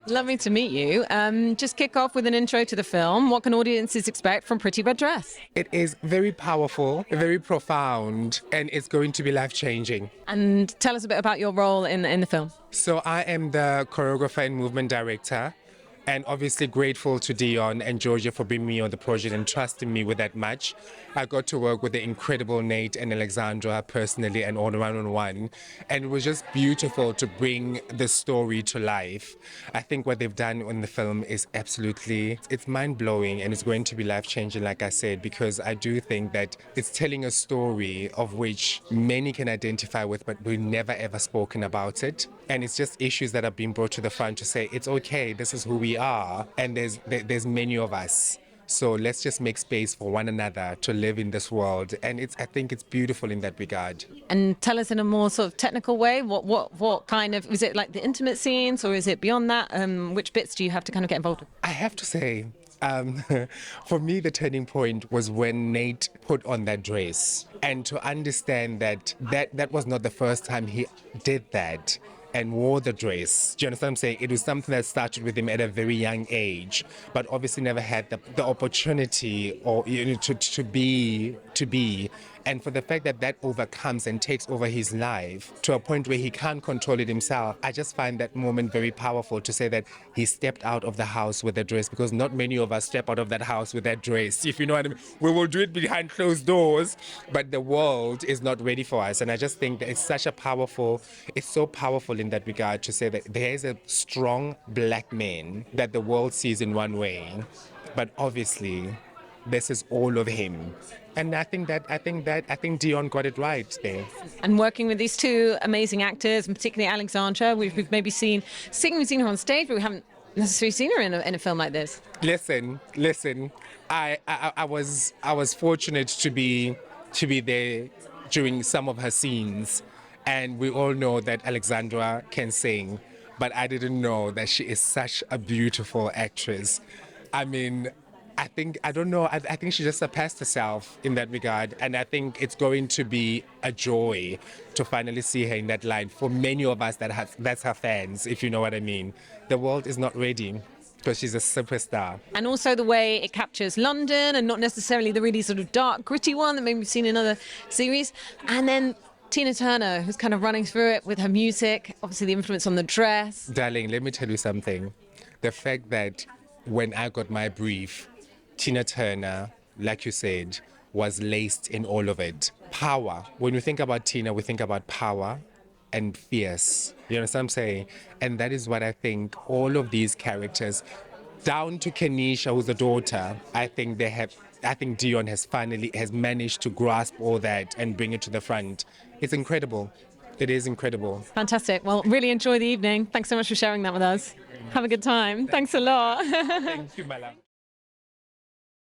Lovely to meet you. Just kick off with an intro to the film. What can audiences expect from Pretty Red Dress? It is very powerful, very profound, and it's going to be life-changing. And tell us a bit about your role in the film. So I am the choreographer and movement director, and obviously grateful to Dion and Georgia for bringing me on the project and trusting me with that much. I got to work with the incredible Nate and Alexandra personally and all one-on-one, and it was just beautiful to bring the story to life. I think what they've done in the film is it's mind-blowing, and it's going to be life-changing, like I said, because I do think that it's telling a story of which many can identify with, but we've never ever spoken about it. And it's just issues that are being brought to the front to say, it's okay, this is who we are, and there's many of us. So let's just make space for one another to live in this world. And I think it's beautiful in that regard. And tell us in a more sort of technical way, what kind of, is it like the intimate scenes or is it beyond that? Which bits do you have to kind of get involved with? I have to say, for me, the turning point was when Nate put on that dress, and to understand that was not the first time he did that and wore the dress. Do you understand what I'm saying? It was something that started with him at a very young age, but obviously never had the opportunity or to be. And for the fact that overcomes and takes over his life to a point where he can't control it himself, I just find that moment very powerful to say that he stepped out of the house with a dress, because not many of us step out of that house with that dress, if you know what I mean. We will do it behind closed doors, but the world is not ready for us. And I just think that it's so powerful in that regard to say that there is a strong black man that the world sees in one way, but obviously this is all of him. And I think Dion got it right there. And working with these two amazing actors, and particularly Alexandra, we've maybe seen her on stage, but we haven't necessarily seen her in a film like this. Listen. I was fortunate to be there during some of her scenes, and we all know that Alexandra can sing, but I didn't know that she is such a beautiful actress. I mean, I think she just surpassed herself in that regard, and I think it's going to be a joy to finally see her in that line for many of us that's her fans, if you know what I mean. The world is not ready because she's a superstar. And also the way it captures London and not necessarily the really sort of dark, gritty one that maybe we've seen in other series. And then Tina Turner, who's kind of running through it with her music, obviously the influence on the dress. Darling, let me tell you something. The fact that when I got my brief, Tina Turner, like you said, was laced in all of it. Power. When we think about Tina, we think about power and fierce. You understand what I'm saying? And that is what I think all of these characters, down to Kenisha, who's the daughter, I think Dion has managed to grasp all that and bring it to the front. It's incredible. It is incredible. Fantastic. Well, really enjoy the evening. Thanks so much for sharing that with us. Have a good time. Thanks a lot. Thank you, my love.